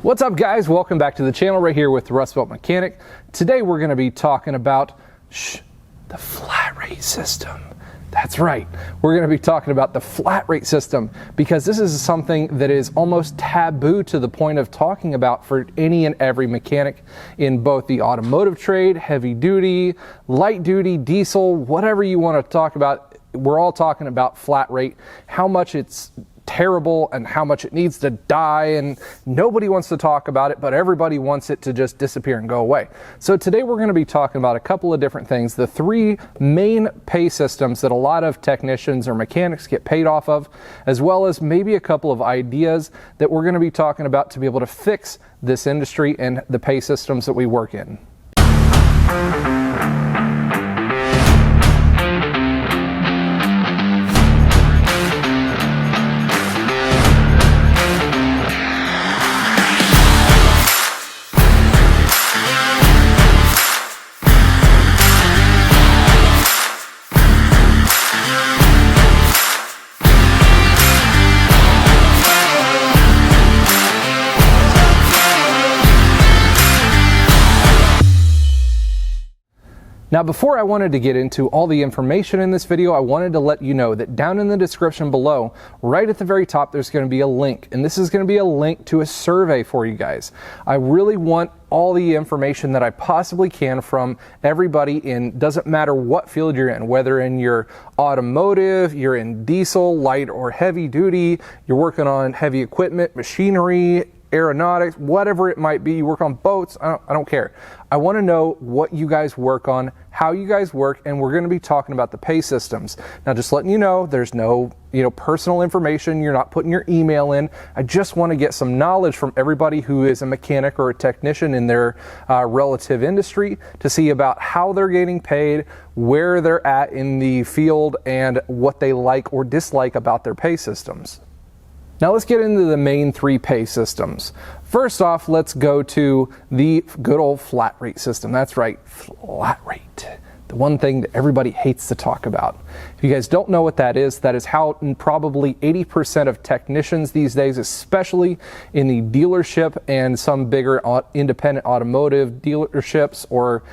What's up, guys? Welcome back to the channel right here with the Rustbelt Mechanic. Today we're going to be talking about the flat rate system. That's right. We're going to be talking about the flat rate system because this is something that is almost taboo to the point of talking about for any and every mechanic in both the automotive trade, heavy duty, light duty, diesel, whatever you want to talk about. We're all talking about flat rate, how much it's terrible and how much it needs to die, and nobody wants to talk about it, but everybody wants it to just disappear and go away. So today we're going to be talking about a couple of different things, the three main pay systems that a lot of technicians or mechanics get paid off of, as well as maybe a couple of ideas that we're going to be talking about to be able to fix this industry and the pay systems that we work in. Now, before I wanted to get into all the information in this video, I wanted to let you know that down in the description below, right at the very top, there's going to be a link, and this is going to be a link to a survey for you guys. I really want all the information that I possibly can from everybody in, doesn't matter what field you're in, whether in your automotive, you're in diesel, light or heavy duty, you're working on heavy equipment, machinery, aeronautics, whatever it might be, you work on boats, I don't care. I want to know what you guys work on, how you guys work, and we're going to be talking about the pay systems. Now, just letting you know, there's no personal information. You're not putting your email in. I just want to get some knowledge from everybody who is a mechanic or a technician in their relative industry to see about how they're getting paid, where they're at in the field, and what they like or dislike about their pay systems. Now let's get into the main three pay systems. First off, let's go to the good old flat rate system. That's right, flat rate. The one thing that everybody hates to talk about. If you guys don't know what that is how probably 80% of technicians these days, especially in the dealership and some bigger independent automotive dealerships or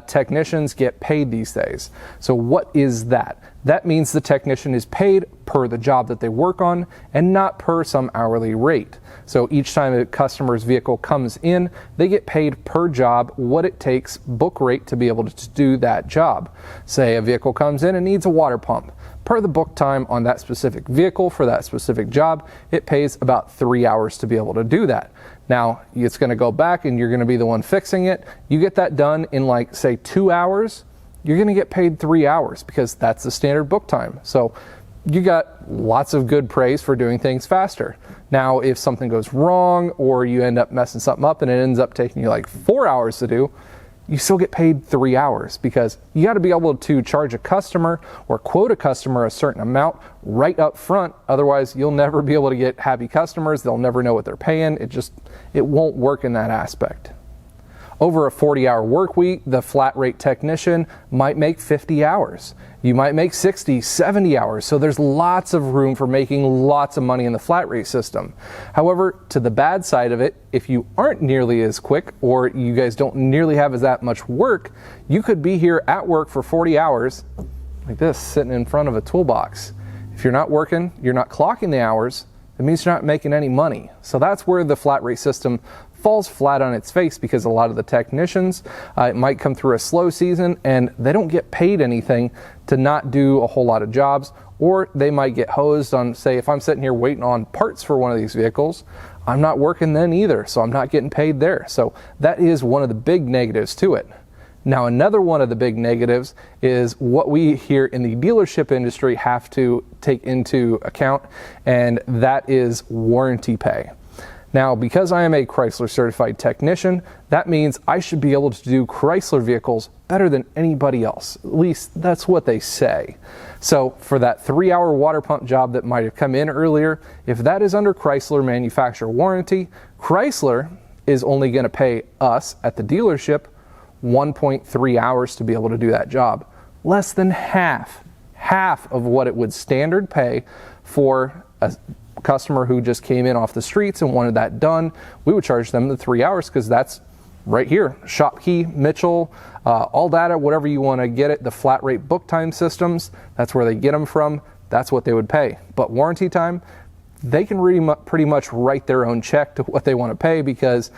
technicians, get paid these days. So what is that? That means the technician is paid per the job that they work on and not per some hourly rate. So each time a customer's vehicle comes in, they get paid per job, what it takes, book rate, to be able to do that job. Say a vehicle comes in and needs a water pump. Per the book time on that specific vehicle for that specific job, it pays about 3 hours to be able to do that. Now, it's going to go back and you're going to be the one fixing it. You get that done in, like, say 2 hours. You're going to get paid 3 hours because that's the standard book time. So you got lots of good praise for doing things faster. Now, if something goes wrong or you end up messing something up and it ends up taking you like 4 hours to do, you still get paid 3 hours because you got to be able to charge a customer or quote a customer a certain amount right up front. Otherwise, you'll never be able to get happy customers. They'll never know what they're paying. It won't work in that aspect. Over a 40-hour work week, the flat rate technician might make 50 hours. You might make 60, 70 hours. So there's lots of room for making lots of money in the flat rate system. However, to the bad side of it, if you aren't nearly as quick or you guys don't nearly have as that much work, you could be here at work for 40 hours like this, sitting in front of a toolbox. If you're not working, you're not clocking the hours, it means you're not making any money. So that's where the flat rate system falls flat on its face because a lot of the technicians, it might come through a slow season and they don't get paid anything to not do a whole lot of jobs, or they might get hosed on, say, if I'm sitting here waiting on parts for one of these vehicles, I'm not working then either, so I'm not getting paid there. So that is one of the big negatives to it. Now, another one of the big negatives is what we here in the dealership industry have to take into account, and that is warranty pay. Now, because I am a Chrysler certified technician, that means I should be able to do Chrysler vehicles better than anybody else. At least that's what they say. So for that 3-hour water pump job that might have come in earlier, if that is under Chrysler manufacturer warranty, Chrysler is only going to pay us at the dealership 1.3 hours to be able to do that job. Less than half of what it would standard pay for a customer who just came in off the streets and wanted that done, we would charge them the 3 hours because that's right here. Shopkey, Mitchell, all data, whatever you want to get it, the flat rate book time systems, that's where they get them from. That's what they would pay. But warranty time, they can pretty much write their own check to what they want to pay because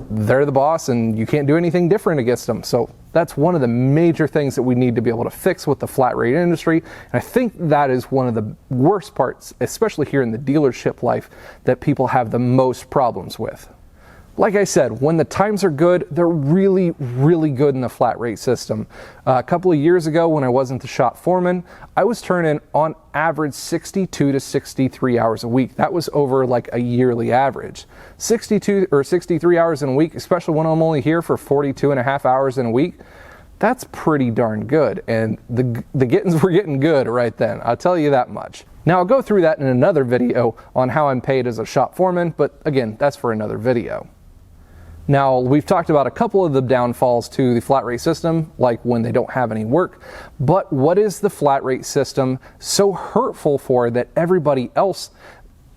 they're the boss and you can't do anything different against them. So that's one of the major things that we need to be able to fix with the flat rate industry. And I think that is one of the worst parts, especially here in the dealership life, that people have the most problems with. Like I said, when the times are good, they're really, really good in the flat rate system. A couple of years ago when I wasn't the shop foreman, I was turning on average 62 to 63 hours a week. That was over like a yearly average. 62 or 63 hours in a week, especially when I'm only here for 42 and a half hours in a week, that's pretty darn good. And the gettins were getting good right then, I'll tell you that much. Now I'll go through that in another video on how I'm paid as a shop foreman, but again, that's for another video. Now, we've talked about a couple of the downfalls to the flat rate system, like when they don't have any work, but what is the flat rate system so hurtful for that everybody else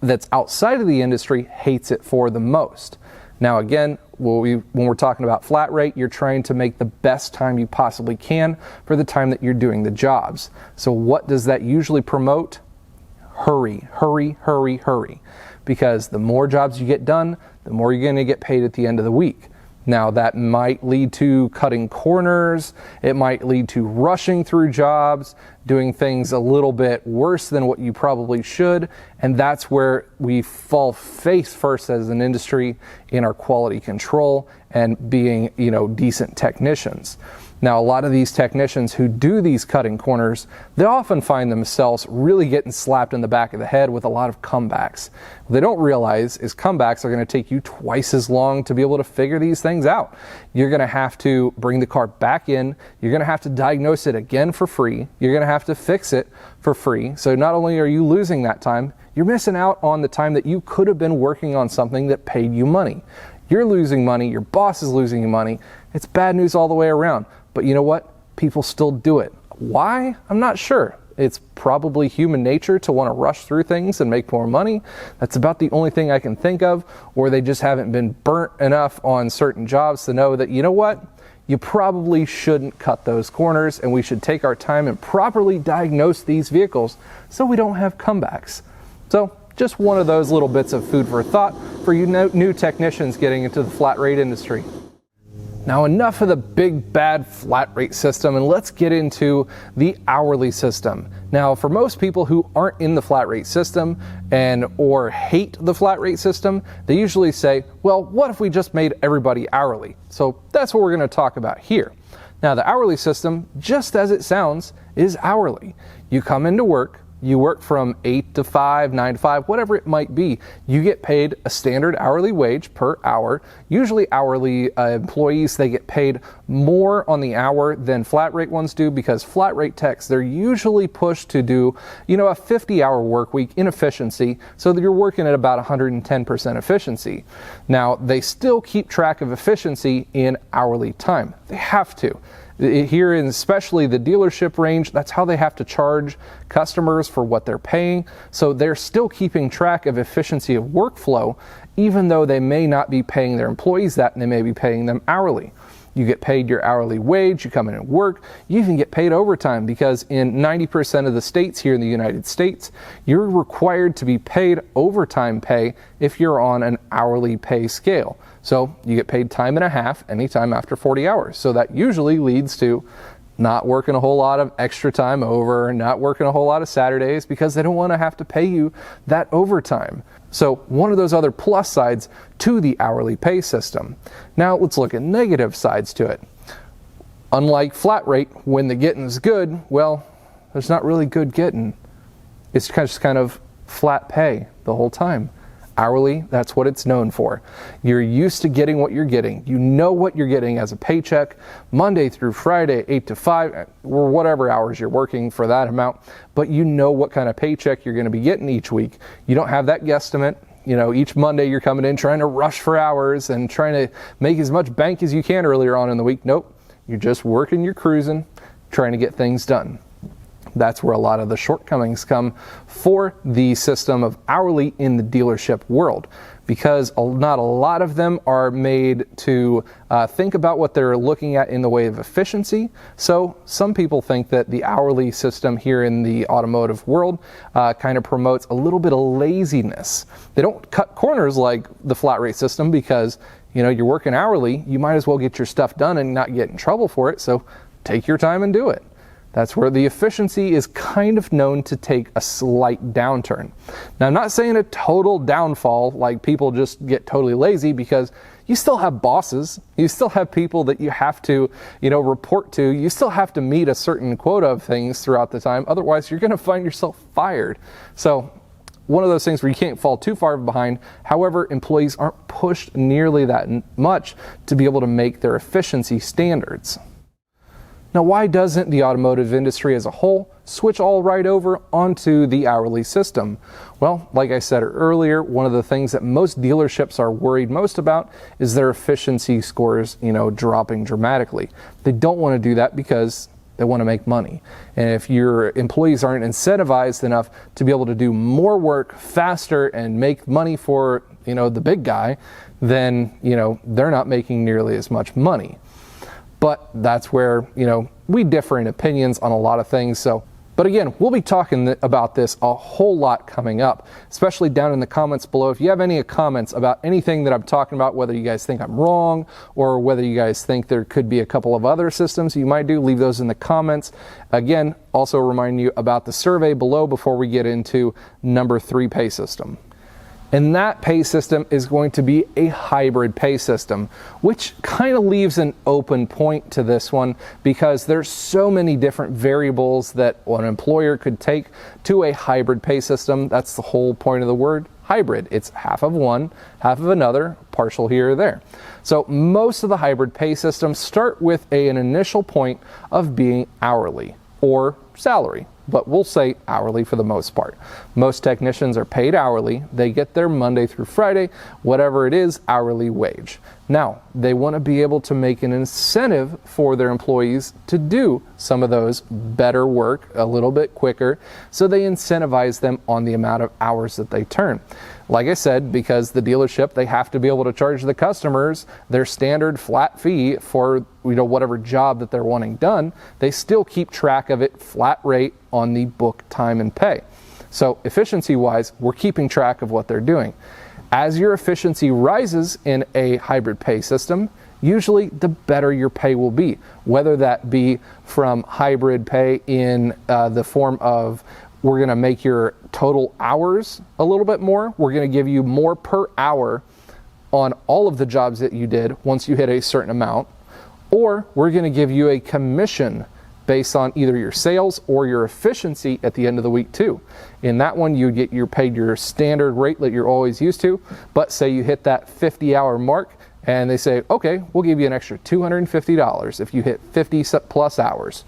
that's outside of the industry hates it for the most? Now again, when we're talking about flat rate, you're trying to make the best time you possibly can for the time that you're doing the jobs. So what does that usually promote? Hurry, hurry, hurry, hurry. Because the more jobs you get done, the more you're going to get paid at the end of the week. Now that might lead to cutting corners, it might lead to rushing through jobs, doing things a little bit worse than what you probably should, and that's where we fall face first as an industry in our quality control and being, decent technicians. Now, a lot of these technicians who do these cutting corners, they often find themselves really getting slapped in the back of the head with a lot of comebacks. What they don't realize is comebacks are going to take you twice as long to be able to figure these things out. You're going to have to bring the car back in. You're going to have to diagnose it again for free. You're going to have to fix it for free. So not only are you losing that time, you're missing out on the time that you could have been working on something that paid you money. You're losing money. Your boss is losing you money. It's bad news all the way around. But you know what? People still do it. Why? I'm not sure. It's probably human nature to want to rush through things and make more money. That's about the only thing I can think of. Or they just haven't been burnt enough on certain jobs to know that, you know what? You probably shouldn't cut those corners and we should take our time and properly diagnose these vehicles so we don't have comebacks. So just one of those little bits of food for thought for you new technicians getting into the flat rate industry. Now enough of the big bad flat rate system and let's get into the hourly system. Now for most people who aren't in the flat rate system or hate the flat rate system, they usually say, well, what if we just made everybody hourly? So that's what we're going to talk about here. Now the hourly system, just as it sounds, is hourly. You come into work, you work from 8 to 5, 9 to 5, whatever it might be. You get paid a standard hourly wage per hour. Usually hourly employees, they get paid more on the hour than flat rate ones do because flat rate techs, they're usually pushed to do, a 50-hour work week in efficiency so that you're working at about 110% efficiency. Now, they still keep track of efficiency in hourly time. They have to. Here in especially the dealership range, that's how they have to charge customers for what they're paying. So they're still keeping track of efficiency of workflow, even though they may not be paying their employees that and they may be paying them hourly. You get paid your hourly wage, you come in and work, you even get paid overtime because in 90% of the states here in the United States, you're required to be paid overtime pay if you're on an hourly pay scale. So you get paid time and a half anytime after 40 hours. So that usually leads to not working a whole lot of extra time over, not working a whole lot of Saturdays because they don't want to have to pay you that overtime. So one of those other plus sides to the hourly pay system. Now let's look at negative sides to it. Unlike flat rate, when the getting's good, well, there's not really good getting. It's just kind of flat pay the whole time. Hourly, that's what it's known for. You're used to getting what you're getting. You know what you're getting as a paycheck Monday through Friday, 8 to 5, or whatever hours you're working for that amount, but you know what kind of paycheck you're going to be getting each week. You don't have that guesstimate. Each Monday you're coming in trying to rush for hours and trying to make as much bank as you can earlier on in the week. Nope, you're just working, you're cruising, trying to get things done. That's where a lot of the shortcomings come for the system of hourly in the dealership world, because not a lot of them are made to think about what they're looking at in the way of efficiency. So some people think that the hourly system here in the automotive world kind of promotes a little bit of laziness. They don't cut corners like the flat rate system, because you're working hourly, you might as well get your stuff done and not get in trouble for it. So take your time and do it. That's where the efficiency is kind of known to take a slight downturn. Now, I'm not saying a total downfall, like people just get totally lazy, because you still have bosses, you still have people that you have to, report to, you still have to meet a certain quota of things throughout the time, otherwise you're going to find yourself fired. So one of those things where you can't fall too far behind. However, employees aren't pushed nearly that much to be able to make their efficiency standards. Now, why doesn't the automotive industry as a whole switch all right over onto the hourly system? Well, like I said earlier, one of the things that most dealerships are worried most about is their efficiency scores, dropping dramatically. They don't want to do that because they want to make money. And if your employees aren't incentivized enough to be able to do more work faster and make money for, the big guy, then, they're not making nearly as much money. But that's where, we differ in opinions on a lot of things. But again, we'll be talking about this a whole lot coming up, especially down in the comments below. If you have any comments about anything that I'm talking about, whether you guys think I'm wrong or whether you guys think there could be a couple of other systems you might do, leave those in the comments. Again, also remind you about the survey below before we get into number 3 pay system. And that pay system is going to be a hybrid pay system, which kind of leaves an open point to this one, because there's so many different variables that an employer could take to a hybrid pay system. That's the whole point of the word hybrid. It's half of one, half of another, partial here or there. So most of the hybrid pay systems start with an initial point of being hourly or salary, but we'll say hourly for the most part. Most technicians are paid hourly. They get their Monday through Friday, whatever it is, hourly wage. Now, they want to be able to make an incentive for their employees to do some of those better work a little bit quicker, so they incentivize them on the amount of hours that they turn. Like I said, because the dealership, they have to be able to charge the customers their standard flat fee for whatever job that they're wanting done. They still keep track of it flat rate on the book time and pay. So efficiency wise, we're keeping track of what they're doing. As your efficiency rises in a hybrid pay system, usually the better your pay will be, whether that be from hybrid pay in the form of we're going to make your total hours a little bit more. We're going to give you more per hour on all of the jobs that you did once you hit a certain amount. Or we're going to give you a commission based on either your sales or your efficiency at the end of the week too. In that one, you're paid your standard rate that you're always used to. But say you hit that 50-hour mark and they say, okay, we'll give you an extra $250 if you hit 50 plus hours.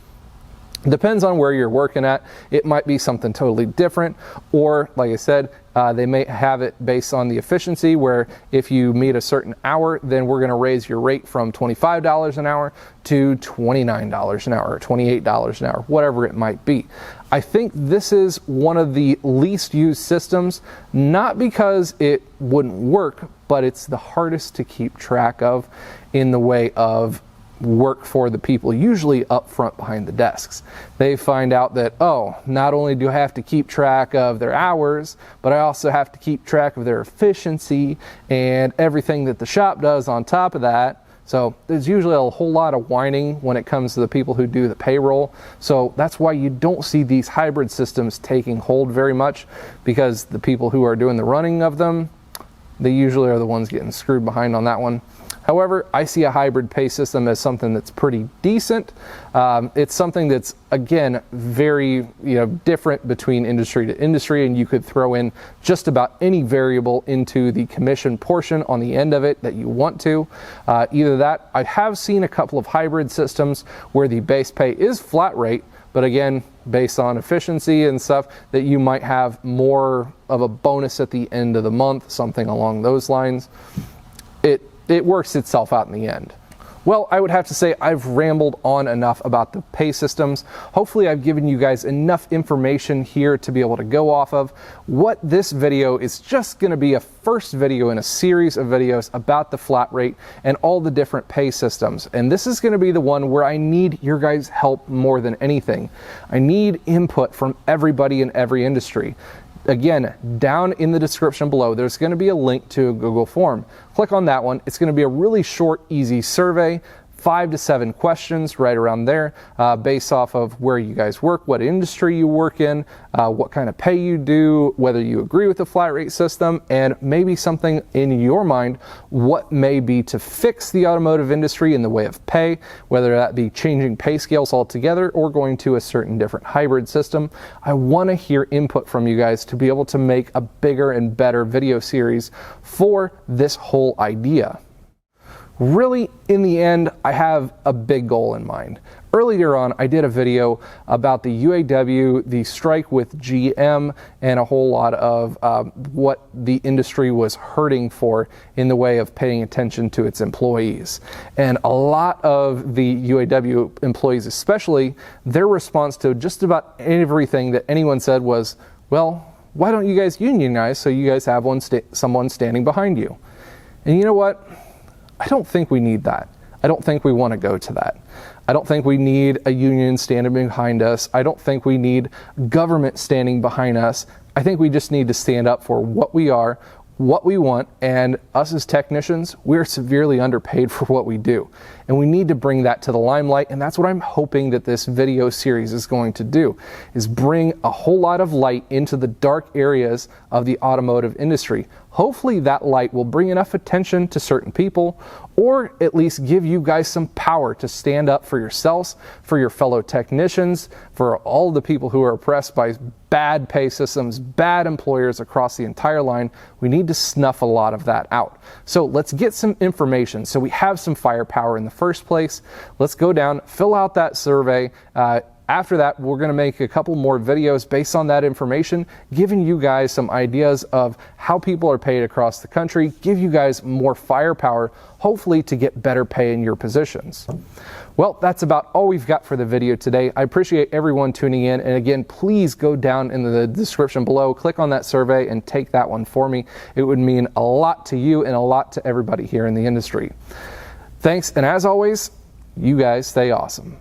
Depends on where you're working at. It might be something totally different, or like I said, they may have it based on the efficiency, where if you meet a certain hour, then we're going to raise your rate from $25 an hour to $29 an hour or $28 an hour, whatever it might be. I think this is one of the least used systems, not because it wouldn't work, but it's the hardest to keep track of in the way of work for the people usually up front behind the desks. They find out that, oh, not only do I have to keep track of their hours, but I also have to keep track of their efficiency and everything that the shop does on top of that. So there's usually a whole lot of whining when it comes to the people who do the payroll. So that's why you don't see these hybrid systems taking hold very much, because the people who are doing the running of them, they usually are the ones getting screwed behind on that one. However, I see a hybrid pay system as something that's pretty decent. It's something that's, again, very different between industry to industry, and you could throw in just about any variable into the commission portion on the end of it that you want to. Either that, I have seen a couple of hybrid systems where the base pay is flat rate, but again, based on efficiency and stuff, that you might have more of a bonus at the end of the month, something along those lines. It works itself out in the end. Well, I would have to say I've rambled on enough about the pay systems. Hopefully I've given you guys enough information here to be able to go off of. What this video is just going to be a first video in a series of videos about the flat rate and all the different pay systems. And this is going to be the one where I need your guys' help more than anything. I need input from everybody in every industry. Again, down in the description below, there's going to be a link to a Google form. Click on that one. It's going to be a really short, easy survey, 5 to 7 questions right around there, based off of where you guys work, what industry you work in, what kind of pay you do, whether you agree with the flat rate system, and maybe something in your mind, what may be to fix the automotive industry in the way of pay, whether that be changing pay scales altogether or going to a certain different hybrid system. I want to hear input from you guys to be able to make a bigger and better video series for this whole idea. Really, in the end, I have a big goal in mind. Earlier on, I did a video about the UAW, the strike with GM, and a whole lot of what the industry was hurting for in the way of paying attention to its employees. And a lot of the UAW employees especially, their response to just about everything that anyone said was, well, why don't you guys unionize so you guys have someone standing behind you? And you know what? I don't think we need that. I don't think we want to go to that. I don't think we need a union standing behind us. I don't think we need government standing behind us. I think we just need to stand up for what we are, what we want, and us as technicians, we're severely underpaid for what we do. And we need to bring that to the limelight, and that's what I'm hoping that this video series is going to do, is bring a whole lot of light into the dark areas of the automotive industry. Hopefully that light will bring enough attention to certain people, or at least give you guys some power to stand up for yourselves, for your fellow technicians, for all the people who are oppressed by bad pay systems, bad employers across the entire line. We need to snuff a lot of that out. So let's get some information so we have some firepower in the first place. Let's go down, fill out that survey. After that, we're going to make a couple more videos based on that information, giving you guys some ideas of how people are paid across the country, give you guys more firepower, hopefully to get better pay in your positions. Well, that's about all we've got for the video today. I appreciate everyone tuning in. And again, please go down in the description below, click on that survey and take that one for me. It would mean a lot to you and a lot to everybody here in the industry. Thanks. And as always, you guys stay awesome.